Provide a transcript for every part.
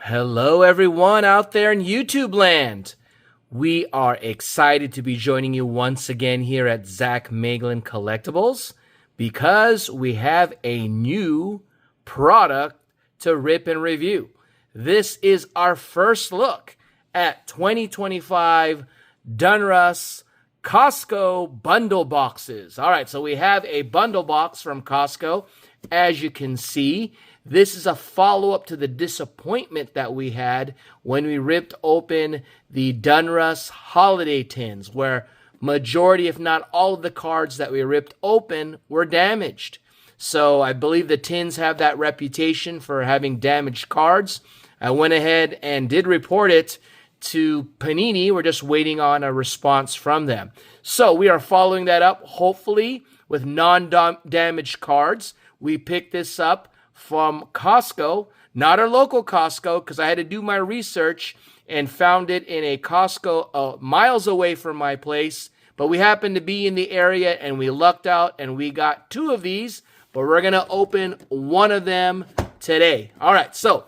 Hello, everyone out there in YouTube land. We are excited to be joining you once again here at Zach Maglin Collectibles because we have a new product to rip and review. This is our first look at 2025 Donruss Costco bundle boxes. All right, so we have a bundle box from Costco. As you can see, this is a follow-up to the disappointment that we had when we ripped open the Donruss holiday tins, where majority, if not all of the cards that we ripped open were damaged. So I believe the tins have that reputation for having damaged cards. I went ahead and did report it to Panini. We're just waiting on a response from them. So we are following that up, hopefully, with non-damaged cards. We picked this up from Costco, not our local Costco, because I had to do my research and found it in a Costco miles away from my place. But we happened to be in the area and we lucked out and we got two of these, but we're going to open one of them today. All right, so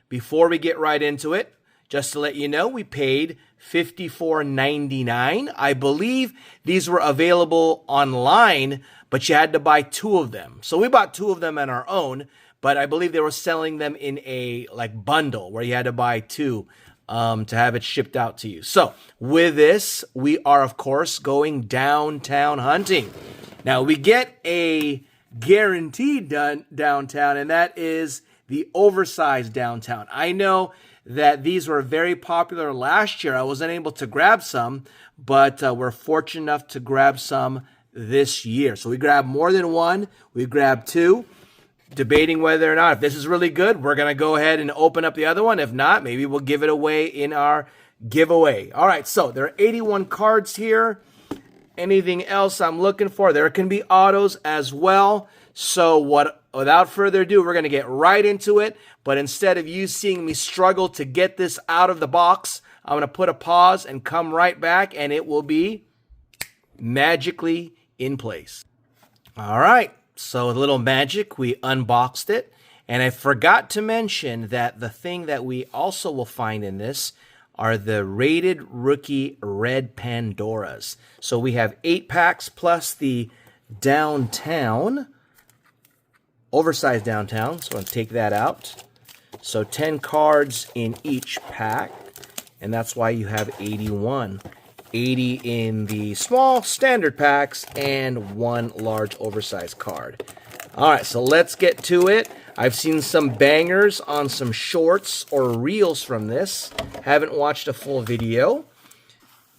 before we get right into it, just to let you know, we paid $54.99. I believe these were available online, but you had to buy two of them. So we bought two of them on our own, but I believe they were selling them in a bundle where you had to buy two to have it shipped out to you. So with this, we are, of course, going downtown hunting. Now, we get a guaranteed downtown, and that is the oversized downtown. I know that these were very popular last year. I wasn't able to grab some, but we're fortunate enough to grab some this year. So we grabbed more than one. We grabbed two, debating whether or not, if this is really good, we're going to go ahead and open up the other one. If not, maybe we'll give it away in our giveaway. All right, so there are 81 cards here. Anything else I'm looking for? There can be autos as well. So without further ado, we're going to get right into it. But instead of you seeing me struggle to get this out of the box, I'm going to put a pause and come right back, and it will be magically in place. All right, so a little magic, we unboxed it. And I forgot to mention that the thing that we also will find in this are the rated rookie red Pandoras. So we have 8 packs plus the downtown, oversized downtown. So I'm going to take that out. So 10 cards in each pack, and that's why you have 81. 80 in the small standard packs and one large oversized card. All right, so let's get to it. I've seen some bangers on some shorts or reels from this. Haven't watched a full video.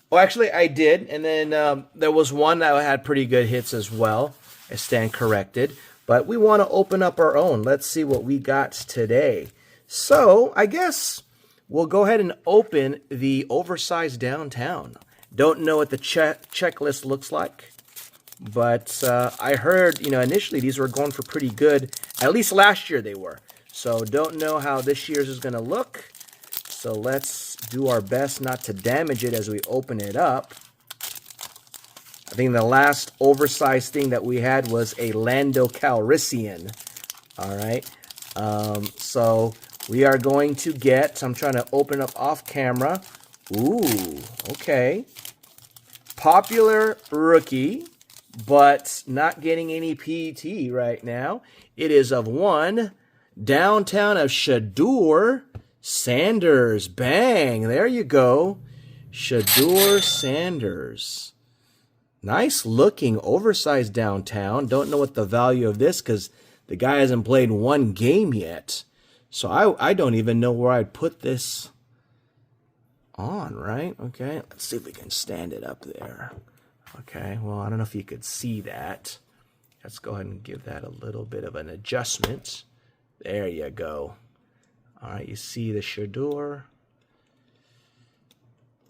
Well, actually, I did, and then there was one that had pretty good hits as well. I stand corrected. But we want to open up our own. Let's see what we got today. So I guess we'll go ahead and open the oversized downtown. Don't know what the checklist looks like, but I heard, initially these were going for pretty good. At least last year they were. So don't know how this year's is going to look. So let's do our best not to damage it as we open it up. I think the last oversized thing that we had was a Lando Calrissian. All right. So we are going to get, I'm trying to open up off camera. Ooh, okay. Popular rookie, but not getting any PET right now. It is of one downtown of Shedeur Sanders. Bang, there you go. Shedeur Sanders. Nice looking oversized downtown. Don't know what the value of this because the guy hasn't played one game yet. So I don't even know where I'd put this on, right? Okay, let's see if we can stand it up there. Okay, well, I don't know if you could see that. Let's go ahead and give that a little bit of an adjustment. There you go. All right, you see the Shedeur.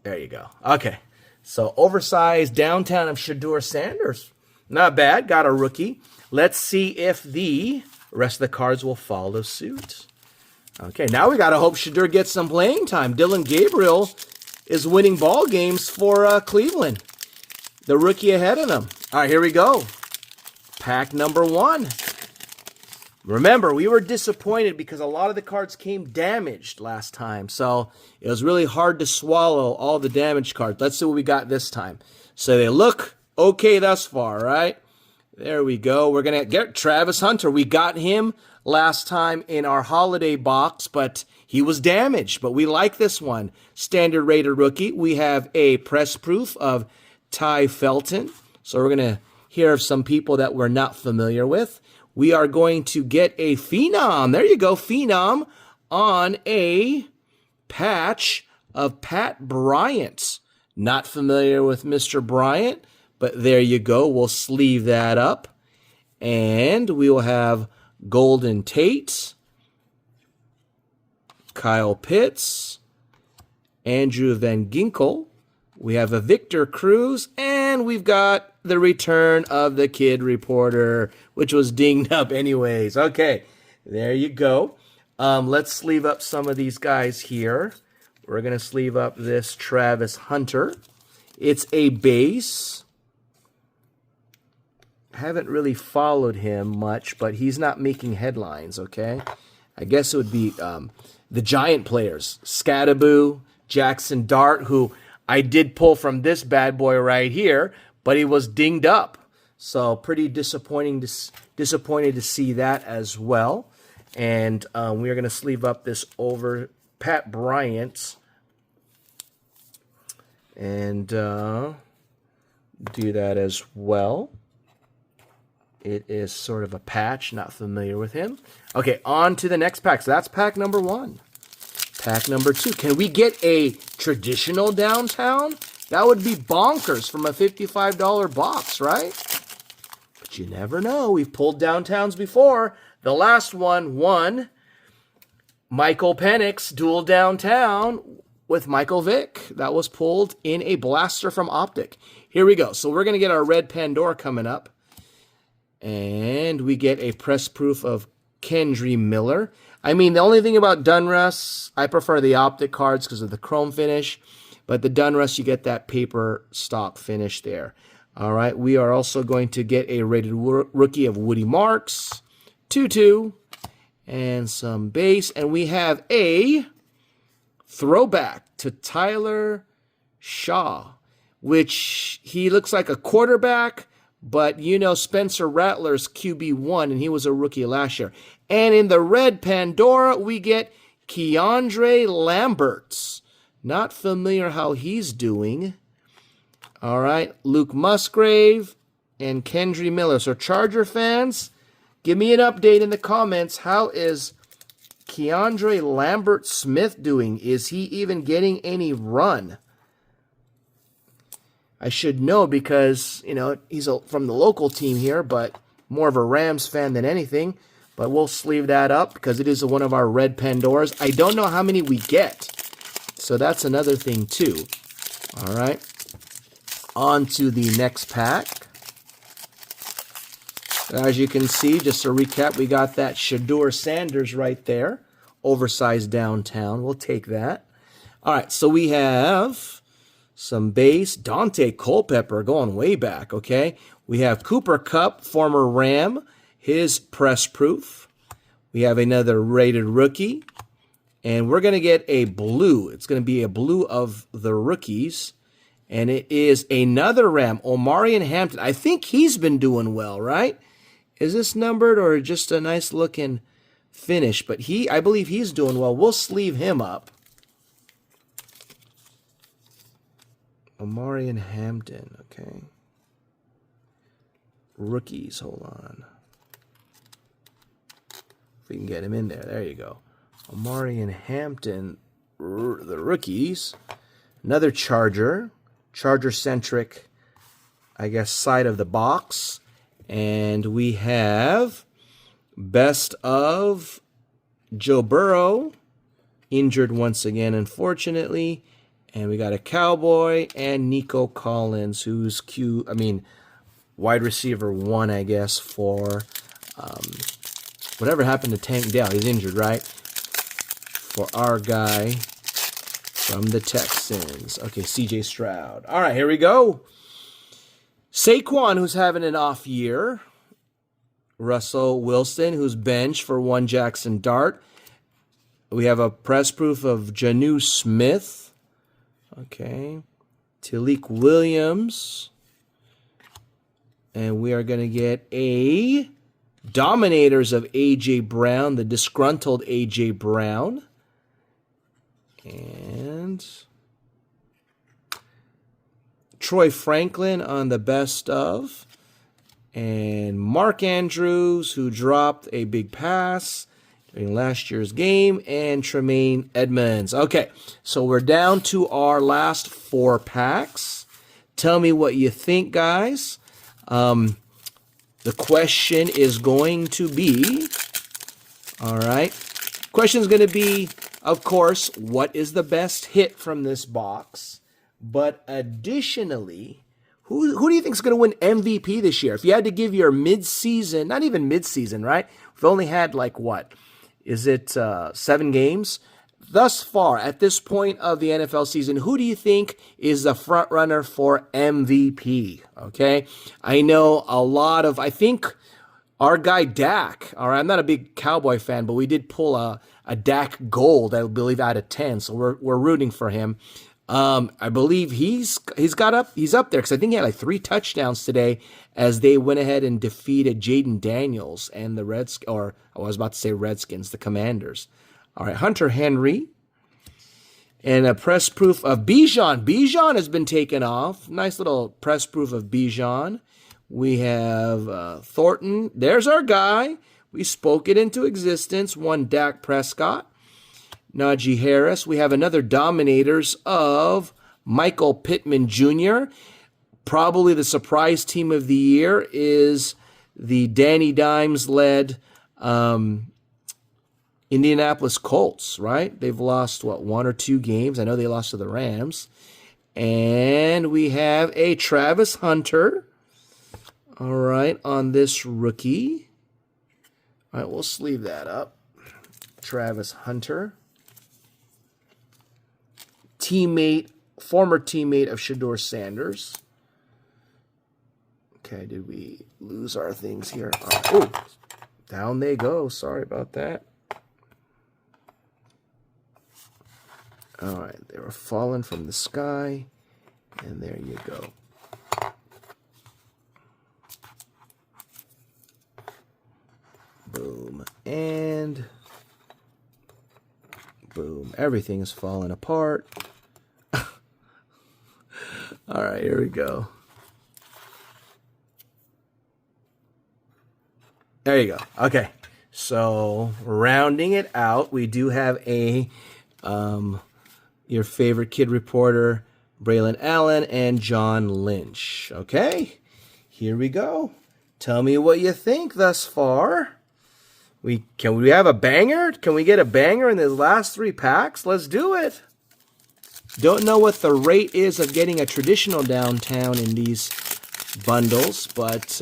There you go. Okay, so oversized downtown of Shedeur Sanders. Not bad, got a rookie. Let's see if the rest of the cards will follow suit. Okay, now we got to hope Shedeur gets some playing time. Dylan Gabriel is winning ball games for Cleveland. The rookie ahead of them. All right, here we go. Pack number 1. Remember, we were disappointed because a lot of the cards came damaged last time. So it was really hard to swallow all the damaged cards. Let's see what we got this time. So they look okay thus far, right? There we go. We're going to get Travis Hunter. We got him last time in our holiday box, but he was damaged. But we like this one. Standard rated rookie. We have a press proof of Ty Felton. So we're going to hear of some people that we're not familiar with. We are going to get a Phenom. There you go, Phenom on a patch of Pat Bryant. Not familiar with Mr. Bryant, but there you go. We'll sleeve that up. And we will have Golden Tate, Kyle Pitts, Andrew Van Ginkel. We have a Victor Cruz, and we've got the return of the Kid Reporter, which was dinged up anyways. Okay, there you go. Let's sleeve up some of these guys here. We're going to sleeve up this Travis Hunter. It's a base. Haven't really followed him much, but he's not making headlines, okay? I guess it would be the giant players. Scattaboo, Jackson Dart, who I did pull from this bad boy right here, but he was dinged up. So pretty disappointed to see that as well. And we are going to sleeve up this over Pat Bryant. And do that as well. It is sort of a patch, not familiar with him. Okay, on to the next pack. So that's pack number 1. Pack number 2. Can we get a traditional downtown? That would be bonkers from a $55 box, right? But you never know. We've pulled downtowns before. The last one won Michael Penix dual downtown with Michael Vick. That was pulled in a blaster from Optic. Here we go. So we're going to get our red Pandora coming up. And we get a press proof of Kendry Miller. I mean, the only thing about Donruss, I prefer the Optic cards because of the chrome finish. But the Donruss, you get that paper stock finish there. All right, we are also going to get a rated rookie of Woody Marks, 2-2, and some base. And we have a throwback to Tyler Shaw, which he looks like a quarterback, but you know Spencer Rattler's QB1, and he was a rookie last year. And in the red Pandora, we get Keandre Lamberts. Not familiar how he's doing. All right, Luke Musgrave and Kendry Miller. So Charger fans, give me an update in the comments. How is Keandre Lambert Smith doing? Is he even getting any run? I should know because, you know, he's from the local team here, but more of a Rams fan than anything. But we'll sleeve that up because it is one of our red Pandoras. I don't know how many we get. So that's another thing too. All right. On to the next pack. As you can see, just to recap, we got that Shedeur Sanders right there. Oversized downtown. We'll take that. All right. So we have some base. Dante Culpepper going way back. Okay. We have Cooper Kupp, former Ram. His press proof. We have another rated rookie. And we're going to get a blue. It's going to be a blue of the rookies. And it is another Ram, Omarion Hampton. I think he's been doing well, right? Is this numbered or just a nice looking finish? But I believe he's doing well. We'll sleeve him up. Omarion Hampton, okay. Rookies, hold on. If we can get him in there. There you go. Omarion Hampton, the rookies. Another Charger. Charger-centric, I guess, side of the box. And we have best of Joe Burrow. Injured once again, unfortunately. And we got a Cowboy and Nico Collins, who's wide receiver 1, I guess, for whatever happened to Tank Dell. He's injured, right? For our guy from the Texans. Okay, CJ Stroud. All right, here we go. Saquon, who's having an off year. Russell Wilson, who's benched for one Jackson Dart. We have a press proof of Janu Smith. Okay. Talik Williams. And we are going to get a Dominators of A.J. Brown, the disgruntled A.J. Brown. And Troy Franklin on the best of. And Mark Andrews, who dropped a big pass during last year's game. And Tremaine Edmonds. Okay, so we're down to our last 4 packs. Tell me what you think, guys. The question is going to be, all right, question is going to be, of course, what is the best hit from this box? But additionally, who do you think is going to win MVP this year? If you had to give your mid-season, not even mid-season, right? We've only had like what? Is it 7 games? Thus far, at this point of the NFL season, who do you think is the front runner for MVP? Okay, I know I think our guy Dak, all right, I'm not a big Cowboy fan, but we did pull a Dak Gold, I believe, out of 10, so we're rooting for him. I believe he's up there because I think he had like 3 touchdowns today as they went ahead and defeated Jaden Daniels and the Redskins, the Commanders. All right, Hunter Henry. And a press proof of Bijan. Bijan has been taken off. Nice little press proof of Bijan. We have Thornton. There's our guy. We spoke it into existence. One Dak Prescott. Najee Harris. We have another Dominators of Michael Pittman Jr. Probably the surprise team of the year is the Danny Dimes-led Indianapolis Colts, right? They've lost, 1 or 2 games? I know they lost to the Rams. And we have a Travis Hunter, all right, on this rookie. All right, we'll sleeve that up. Travis Hunter. Former teammate of Shedeur Sanders. Okay, did we lose our things here? Oh, down they go. Sorry about that. All right, they were falling from the sky, and there you go. Boom, and boom. Everything is falling apart. All right, here we go. There you go. Okay, so rounding it out, we do have a... your favorite kid reporter, Braylon Allen, and John Lynch. Okay, here we go. Tell me what you think thus far. Can we have a banger? Can we get a banger in the last 3 packs? Let's do it. Don't know what the rate is of getting a traditional downtown in these bundles, but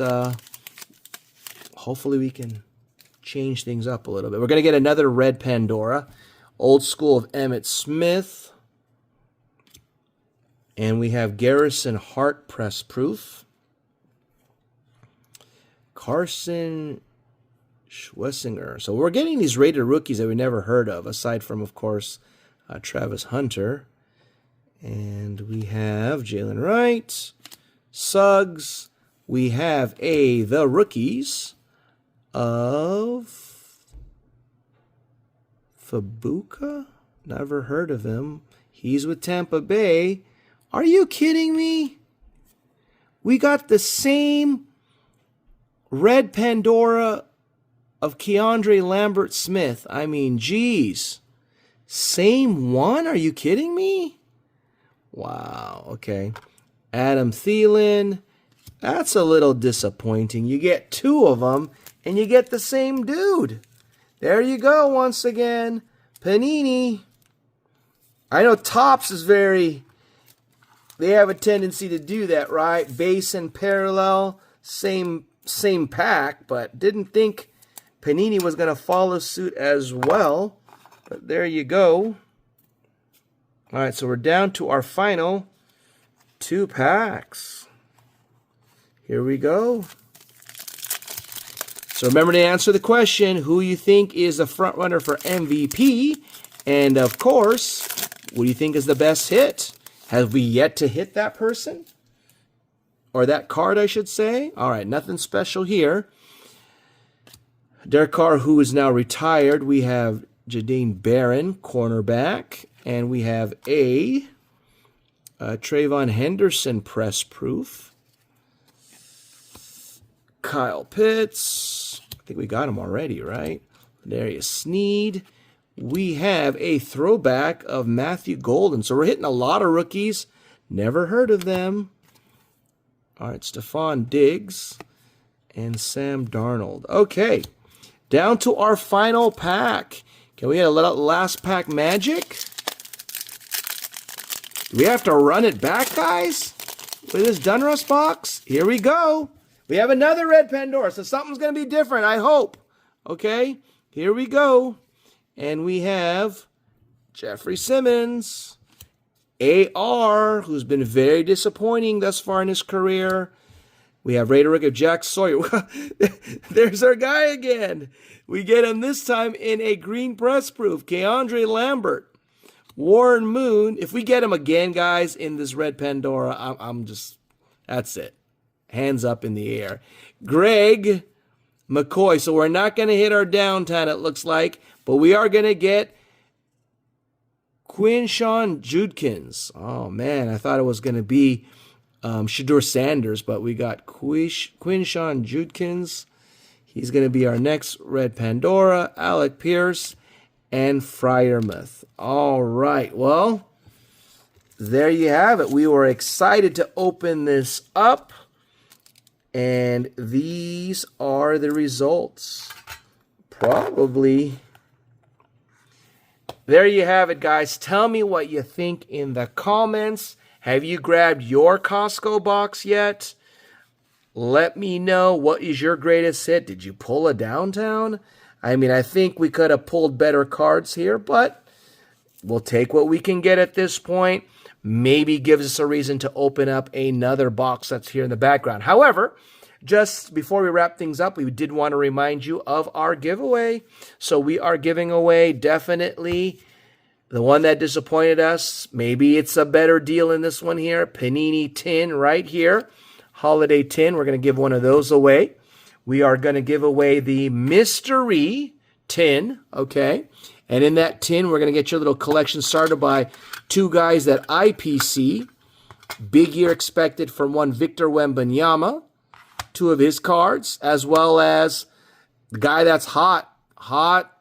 hopefully we can change things up a little bit. We're going to get another red Pandora. Old school of Emmitt Smith. And we have Garrison Hart press proof. Carson Schwessinger. So we're getting these rated rookies that we never heard of, aside from, of course, Travis Hunter. And we have Jalen Wright, Suggs. We have the rookies of Fabuka. Never heard of him. He's with Tampa Bay. Are you kidding me? We got the same red Pandora of Keandre Lambert-Smith. I mean, geez. Same one? Are you kidding me? Wow, okay. Adam Thielen. That's a little disappointing. You get 2 of them, and you get the same dude. There you go once again. Panini. I know Topps is very... They have a tendency to do that, right? Base and parallel, same pack, but didn't think Panini was going to follow suit as well. But there you go. All right, so we're down to our final 2 packs. Here we go. So remember to answer the question, who you think is the front runner for MVP? And of course, what do you think is the best hit? Have we yet to hit that person? Or that card, I should say. All right, nothing special here. Derek Carr, who is now retired. We have Jadane Barron, cornerback. And we have a Trayvon Henderson, press proof. Kyle Pitts. I think we got him already, right? Darius Sneed. We have a throwback of Matthew Golden. So we're hitting a lot of rookies. Never heard of them. All right, Stephon Diggs and Sam Darnold. Okay, down to our final pack. Can we get a little last pack magic? Do we have to run it back, guys? With this Donruss box? Here we go. We have another red Pandora, so something's going to be different, I hope. Okay, here we go. And we have Jeffrey Simmons, AR, who's been very disappointing thus far in his career. We have Raider Rick of Jack Sawyer. There's our guy again. We get him this time in a green press proof. Keandre Lambert, Warren Moon. If we get him again, guys, in this red Pandora, I'm just, that's it. Hands up in the air. Greg McCoy. So we're not going to hit our downtown, it looks like. But we are going to get Quinshawn Judkins. Oh, man, I thought it was going to be Shedeur Sanders, but we got Quinshawn Judkins. He's going to be our next red Pandora. Alec Pierce and Freiermuth. All right, well, there you have it. We were excited to open this up, and these are the results. Probably. There you have it, guys. Tell me what you think in the comments. Have you grabbed your Costco box yet? Let me know, what is your greatest hit? Did you pull a downtown? I mean, I think we could have pulled better cards here, but we'll take what we can get at this point. Maybe gives us a reason to open up another box that's here in the background. However, just before we wrap things up, we did want to remind you of our giveaway. So we are giving away definitely the one that disappointed us. Maybe it's a better deal in this one here. Panini tin right here. Holiday tin. We're going to give one of those away. We are going to give away the mystery tin. Okay. And in that tin, we're going to get your little collection started by two guys at IPC. Big year expected from one Victor Wembanyama. Two of his cards, as well as the guy that's hot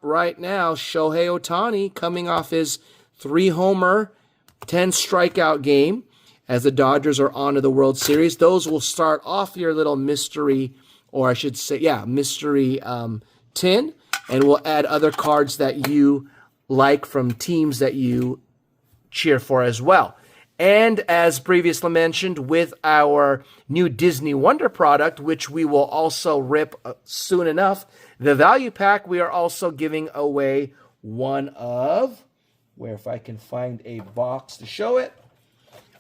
right now, Shohei Ohtani, coming off his 3-homer, 10-strikeout game as the Dodgers are on to the World Series. Those will start off your little mystery, or I should say, yeah, mystery tin, and we'll add other cards that you like from teams that you cheer for as well. And as previously mentioned, with our new Disney Wonder product, which we will also rip soon enough, the value pack, we are also giving away one of, where if I can find a box to show it,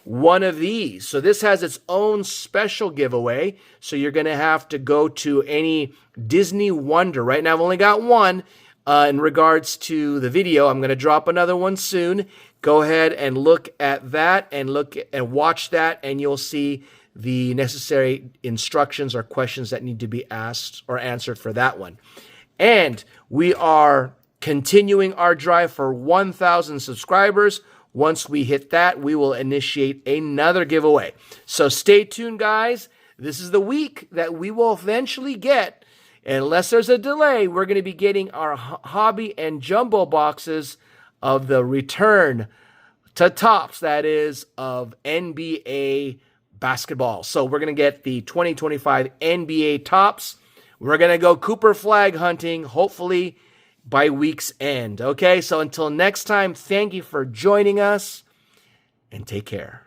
one of these. So this has its own special giveaway. So you're going to have to go to any Disney Wonder. Right now I've only got one. In regards to the video, I'm going to drop another one soon. Go ahead and look at that and watch that, and you'll see the necessary instructions or questions that need to be asked or answered for that one. And we are continuing our drive for 1,000 subscribers. Once we hit that, we will initiate another giveaway. So stay tuned, guys. This is the week that we will eventually get, unless there's a delay, we're going to be getting our hobby and jumbo boxes of the return to Topps, that is, of NBA basketball. So we're going to get the 2025 NBA Topps. We're going to go Cooper flag hunting, hopefully by week's end. Okay, so until next time, thank you for joining us, and take care.